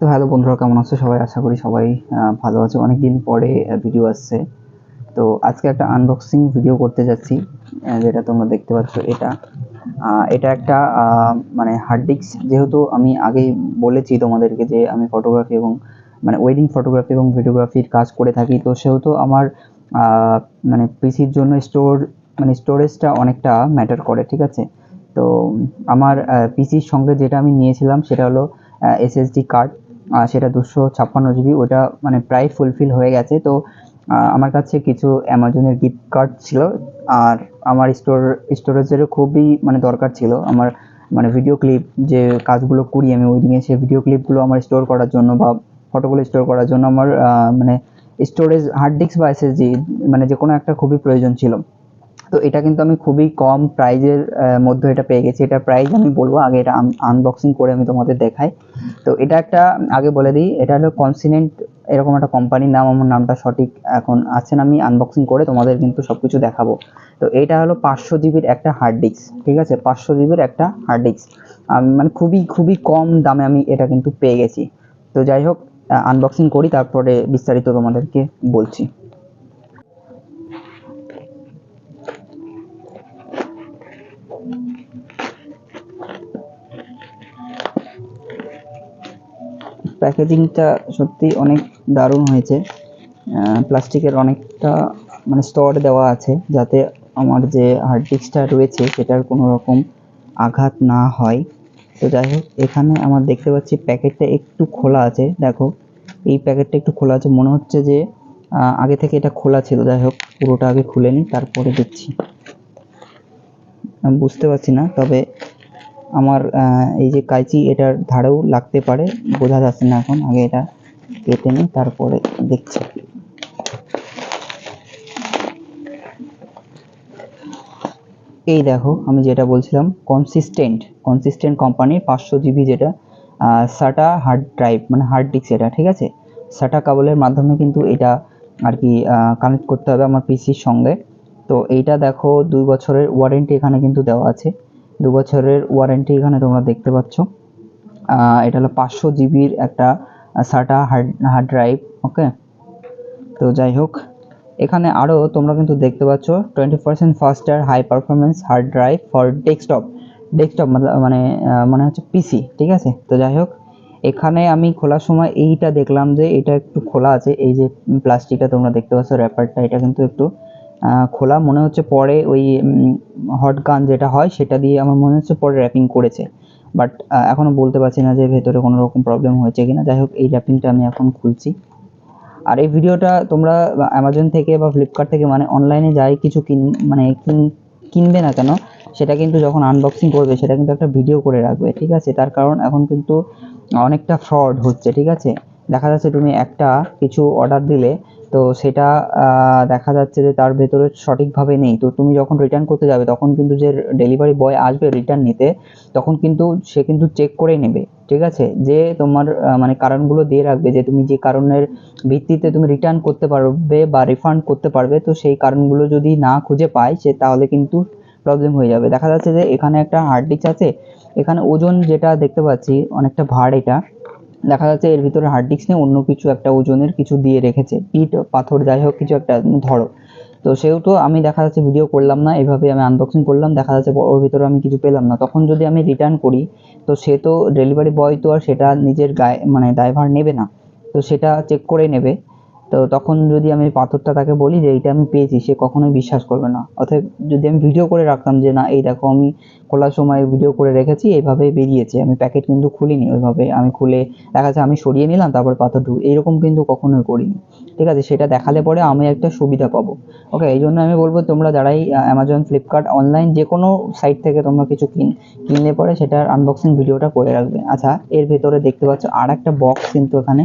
তো হ্যালো বন্ধুরা, কেমন আছো সবাই? আশা করি সবাই ভালো আছে। অনেকদিন পরে ভিডিও আসছে। তো আজকে একটা আনবক্সিং ভিডিও করতে যাচ্ছি। যেটা তোমরা দেখতে পাচ্ছ, এটা একটা মানে হার্ড ডিস্ক। যেহেতু আমি আগেই বলেছি তোমাদেরকে যে আমি ফটোগ্রাফি এবং মানে ওয়েডিং ফটোগ্রাফি এবং ভিডিওগ্রাফির কাজ করে থাকি, তো সেহেতু আমার মানে পিসির জন্য স্টোরেজটা অনেকটা ম্যাটার করে, ঠিক আছে? তো আমার পিসির সঙ্গে যেটা আমি নিয়েছিলাম সেটা হলো এসএসডি কার্ড। সেটা 256 জিবি, ওটা মানে প্রায় ফুলফিল হয়ে গেছে। তো আমার কাছে কিছু অ্যামাজনের গিফট কার্ড ছিল, আর আমার স্টোরেজেরও খুবই মানে দরকার ছিল। আমার মানে ভিডিও ক্লিপ যে কাজগুলো করি আমি ওয়েডিংয়ে, সেই ভিডিও ক্লিপগুলো আমার স্টোর করার জন্য বা ফটোগুলো স্টোর করার জন্য আমার মানে স্টোরেজ হার্ড ডিস্ক বা এসএসডি মানে যে কোনো একটা খুবই প্রয়োজন ছিল। তো এটা কিন্তু আমি খুবই কম প্রাইজের মধ্যে এটা পেয়ে গেছি। এটা প্রাইস আমি বলবো, আগে এটা আনবক্সিং করে আমি তোমাদের দেখাই। তো এটা একটা, আগে বলে দিই, এটা হলো কনসিনেন্ট এরকম একটা কোম্পানির নাম। আমার নামটা সঠিক এখন আছে না, আমি আনবক্সিং করে তোমাদের কিন্তু সব কিছু দেখাবো। তো এটা হলো 500 জিবির একটা হার্ড ডিস্ক, ঠিক আছে? 500 জিবির একটা হার্ড ডিস্ক মানে খুবই খুবই কম দামে আমি এটা কিন্তু পেয়ে গেছি। তো যাই হোক, আনবক্সিং করি, তারপরে বিস্তারিত তোমাদেরকে বলছি। প্যাকেজিংটা সত্যি অনেক দারুণ হয়েছে। প্লাস্টিকের অনেকটা মানে স্তর দেওয়া আছে, যাতে আমার যে হার্ড ডিস্কটা রয়েছে সেটার কোনো রকম আঘাত না হয়। তো যাই হোক, এখানে আমার দেখতে পাচ্ছি প্যাকেটটা একটু খোলা আছে। দেখো, এই প্যাকেটটা একটু খোলা আছে, মনে হচ্ছে যে আগে থেকে এটা খোলা ছিল। যাই হোক, পুরোটা আগে খুলে নিই, তারপরে দেখছি। আমি বুঝতে পারছি না, তবে আমার এই যে কাঁচি, এটার ধারেও লাগতে পারে, বোঝা যাচ্ছে না এখন। আগে এটা কেটে নিই, তারপরে দেখছি। এই দেখো, আমি যেটা বলছিলাম, কনসিস্টেন্ট কোম্পানির 500 জিবি, যেটা সাটা হার্ড ড্রাইভ মানে হার্ড ডিস্ক এটা, ঠিক আছে? সাটা কেবলের মাধ্যমে কিন্তু এটা আর কি কানেক্ট করতে হবে আমার পিসির সঙ্গে। তো এইটা দেখো, 2 বছরের ওয়ারেন্টি এখানে কিন্তু দেওয়া আছে। 2 বছরের ওয়ারেন্টি এখানে তোমরা দেখতে পাচ্ছ। এটা হলো 500 জিবির একটা সাটা হার্ড ড্রাইভ। ওকে, তো যাই হোক, এখানে আরও তোমরা কিন্তু দেখতে পাচ্ছ 20% faster high performance hard drive for desktop মানে মনে হচ্ছে পিসি, ঠিক আছে? তো যাই হোক, এখানে আমি খোলার সময় এইটা দেখলাম যে এটা একটু খোলা আছে। এই যে প্লাস্টিকটা তোমরা দেখতে পাচ্ছ, র্যাপারটা, এটা কিন্তু একটু খোলা মনে হচ্ছে। পরে ওই হট গান যেটা হয় সেটা দিয়ে আমার মনে হচ্ছে পরে র্যাপিং করেছে, বাট এখনও বলতে পারছি না যে ভেতরে কোনো রকম প্রবলেম হয়েছে কিনা। যাই হোক, এই র্যাপিংটা আমি এখন খুলছি। আর এই ভিডিওটা তোমরা অ্যামাজন থেকে বা ফ্লিপকার্ট থেকে মানে অনলাইনে যাই কিছু কিনবে না কেন, সেটা কিন্তু যখন আনবক্সিং করবে সেটা কিন্তু একটা ভিডিও করে রাখবে, ঠিক আছে? তার কারণ এখন কিন্তু অনেকটা ফ্রড হচ্ছে, ঠিক আছে? দেখা যাচ্ছে তুমি একটা কিছু অর্ডার দিলে, তো সেটা দেখা যাচ্ছে যে তার ভেতরে সঠিকভাবে নেই। তো তুমি যখন রিটার্ন করতে যাবে, তখন কিন্তু যে ডেলিভারি বয় আসবে রিটার্ন নিতে, তখন কিন্তু সে কিন্তু চেক করে নেবে, ঠিক আছে? যে তোমার মানে কারণগুলো দিয়ে রাখবে, যে তুমি যে কারণের ভিত্তিতে তুমি রিটার্ন করতে পারবে বা রিফান্ড করতে পারবে। তো সেই কারণগুলো যদি না খুঁজে পায় সে, তাহলে কিন্তু প্রবলেম হয়ে যাবে। দেখা যাচ্ছে যে এখানে একটা হার্ড ডিস্ক আছে, এখানে ওজন যেটা দেখতে পাচ্ছি অনেকটা ভার। এটা দেখা যাচ্ছে এর ভিতরে হার্ড ডিস্ক নেই, অন্য কিছু একটা ওজনের কিছু দিয়ে রেখেছে, ইট পাথর যাই হোক কিছু একটা ধরো। তো সেহেতু আমি দেখা যাচ্ছে ভিডিও করলাম না, এভাবে আমি আনবক্সিং করলাম, দেখা যাচ্ছে ওর ভিতরে আমি কিছু পেলাম না। তখন যদি আমি রিটার্ন করি, তো সে তো ডেলিভারি বয় তো আর সেটা নিজের গায়ে মানে দায়ভার নেবে না, তো সেটা চেক করে নেবে। তো তখন যদি আমি পাথরটা তাকে বলি যে এইটা আমি পেয়েছি, সে কখনোই বিশ্বাস করবে না। অতএব যদি আমি ভিডিও করে রাখতাম যে না, এই দেখো আমি খোলার সময় ভিডিও করে রেখেছি, এইভাবে বেরিয়েছে, আমি প্যাকেট কিন্তু খুলিনি ওইভাবে, আমি খুলে দেখা যাচ্ছে আমি সরিয়ে নিলাম, তারপর পাথর এইরকম কিন্তু কখনোই করিনি, ঠিক আছে? সেটা দেখালে পরে আমি একটা সুবিধা পাবো। ওকে, এই জন্য আমি বলবো তোমরা যারাই অ্যামাজন, ফ্লিপকার্ট, অনলাইন যে কোনো সাইট থেকে তোমরা কিছু কিনলে পরে সেটার আনবক্সিং ভিডিওটা করে রাখবে। আচ্ছা, এর ভেতরে দেখতে পাচ্ছ আর একটা বক্স কিন্তু এখানে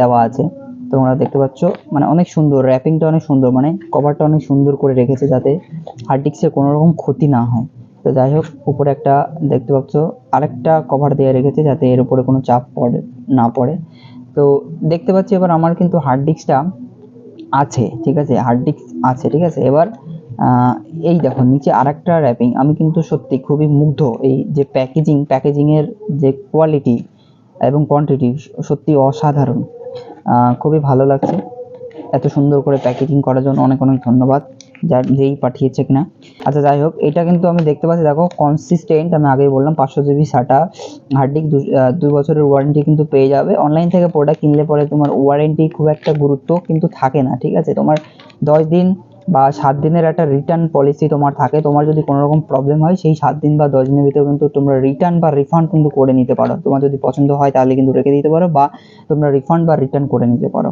দেওয়া আছে, তোমরা দেখতে পাচ্ছ। মানে অনেক সুন্দর, র্যাপিংটা অনেক সুন্দর, মানে কভারটা অনেক সুন্দর করে রেখেছে যাতে হার্ড ডিস্কের কোনো রকম ক্ষতি না হয়। তো যাই হোক, উপরে একটা দেখতে পাচ্ছ আরেকটা কভার দিয়ে রেখেছে যাতে এর উপরে কোনো চাপ না পড়ে। তো দেখতে পাচ্ছি এবার আমার কিন্তু হার্ড ডিস্কটা আছে, ঠিক আছে? হার্ড ডিস্ক আছে, ঠিক আছে? এবার এই দেখো নিচে আরেকটা র্যাপিং, আমি কিন্তু সত্যি খুবই মুগ্ধ। এই যে প্যাকেজিংয়ের যে কোয়ালিটি, এবং কোয়ান্টিটি সত্যি অসাধারণ, খুবই ভালো লাগছে। এত সুন্দর করে প্যাকেজিং করার জন্য অনেক অনেক ধন্যবাদ যেই পাঠিয়েছে কিনা। আচ্ছা যাই হোক, এটা কিন্তু আমি দেখতে পাচ্ছি, দেখো কনসিস্টেন্ট, আমি আগেই বললাম 500 জিবি SATA হার্ড ডিস্ক, 2 বছরের ওয়ারেন্টি কিন্তু পেয়ে যাবে। অনলাইন থেকে প্রোডাক্ট কিনলে পরে তোমার ওয়ারেন্টি খুব একটা গুরুত্ব কিন্তু থাকে না, ঠিক আছে। তোমার 10 দিন বা 7 দিনের একটা রিটার্ন পলিসি তোমার থাকে। তোমার যদি কোনো রকম প্রবলেম হয় সেই 7 দিন বা 10 দিনের ভিতরে কিন্তু তোমরা রিটার্ন বা রিফান্ড কিন্তু করে নিতে পারো। তোমার যদি পছন্দ হয় তাহলে কিন্তু রেখে দিতে পারো, বা তোমরা রিফান্ড বা রিটার্ন করে নিতে পারো।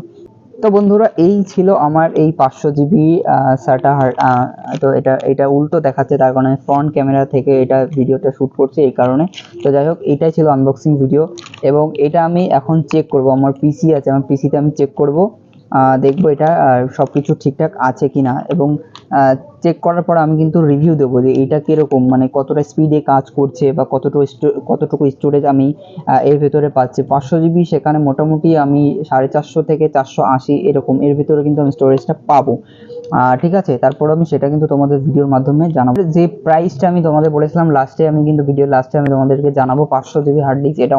তো বন্ধুরা, এই ছিল আমার এই 500 জিবি SATA। তো এটা উল্টো দেখাচ্ছে, তার কারণে ফ্রন্ট ক্যামেরা থেকে এটা ভিডিওটা শ্যুট করছি এই কারণে। তো যাই হোক, এটাই ছিল আনবক্সিং ভিডিও, এবং এটা আমি এখন চেক করব। আমার পিসি আছে, আমার পিসিতে আমি চেক করব, দেখবো এটা সব কিছু ঠিকঠাক আছে কিনা, এবং চেক করার পর আমি কিন্তু রিভিউ দেবো যে এটা কীরকম, মানে কতটা স্পিডে কাজ করছে বা কতটুকু স্টোরেজ আমি এর ভেতরে পাচ্ছি। 500 জিবি, সেখানে মোটামুটি আমি 450 থেকে 480 এরকম এর ভিতরে কিন্তু আমি স্টোরেজটা পাবো, ঠিক আছে। তারপর আমি সেটা কিন্তু তোমাদের ভিডিওর মাধ্যমে জানাবো। যে প্রাইসটা আমি তোমাদের বলেছিলাম লাস্টে, আমি কিন্তু ভিডিওর লাস্টে আমি তোমাদেরকে জানাবো 500 জিবি হার্ড ডিস্ক। এটা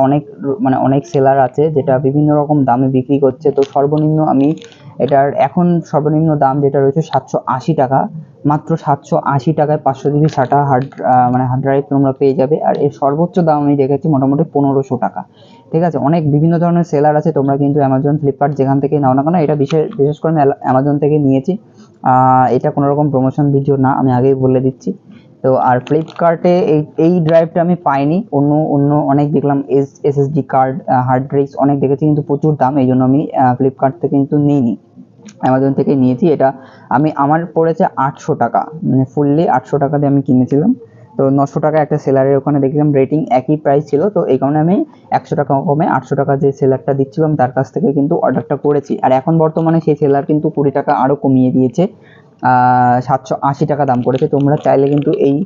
অনেক সেলার আছে যেটা বিভিন্ন রকম দামে বিক্রি করছে। তো সর্বনিম্ন আমি এটার এখন সর্বনিম্ন দাম যেটা রয়েছে 780 টাকা, মাত্র 780 টাকায় 500 জিবি SATA হার্ড ড্রাইভ তোমরা পেয়ে যাবে। আর এর সর্বোচ্চ দাম আমি দেখেছি মোটামুটি 1500 টাকা, ঠিক আছে। অনেক বিভিন্ন ধরনের সেলার আছে, তোমরা কিন্তু অ্যামাজন, ফ্লিপকার্ট যেখান থেকে নাও না কেন, এটা বিশেষ করে আমি অ্যামাজন থেকে নিয়েছি। এটা কোনো রকম প্রমোশন ভিডিও না, আমি আগেই বলে দিচ্ছি। তো আর ফ্লিপকার্টে এই ড্রাইভটা আমি পাইনি, অন্য অনেক দেখলাম, SSD কার্ড, হার্ড ডিস্ক অনেক দেখেছি, কিন্তু প্রচুর দাম, এই জন্য আমি ফ্লিপকার্ট থেকে কিন্তু নিইনি, অ্যামাজন থেকে নিয়েছি। এটা আমার পড়েছে 800 টাকা, মানে ফুললি 800 টাকা দিয়ে আমি কিনেছিলাম। তো 900 টাকা একটা সেলারের ওখানে দেখলাম রেটিং একই প্রাইস ছিল, তো এই কারণে আমি 100 টাকা কমে 800 টাকা যে সেলারটা দিচ্ছিলাম তার কাছ থেকে কিন্তু অর্ডারটা করেছি। আর এখন বর্তমানে সেই সেলার কিন্তু 20 টাকা আরও কমিয়ে দিয়েছে, 780 টাকা দাম করেছে। তোমরা চাইলে কিন্তু এই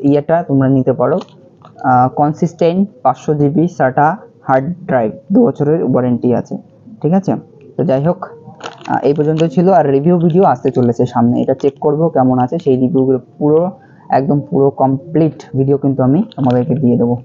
ইয়েটা তোমরা নিতে পারো, consistent 500 GB SATA hard drive, 2 বছরের ওয়ারেন্টি আছে, ঠিক আছে। তো যাই হোক, এই পর্যন্ত ছিল। আর রিভিউ ভিডিও আসতে চলেছে সামনে, এটা চেক করব কেমন আছে, সেই রিভিউগুলো পুরো কমপ্লিট ভিডিও কিন্তু আমি তোমাদেরকে দিয়ে দেবো।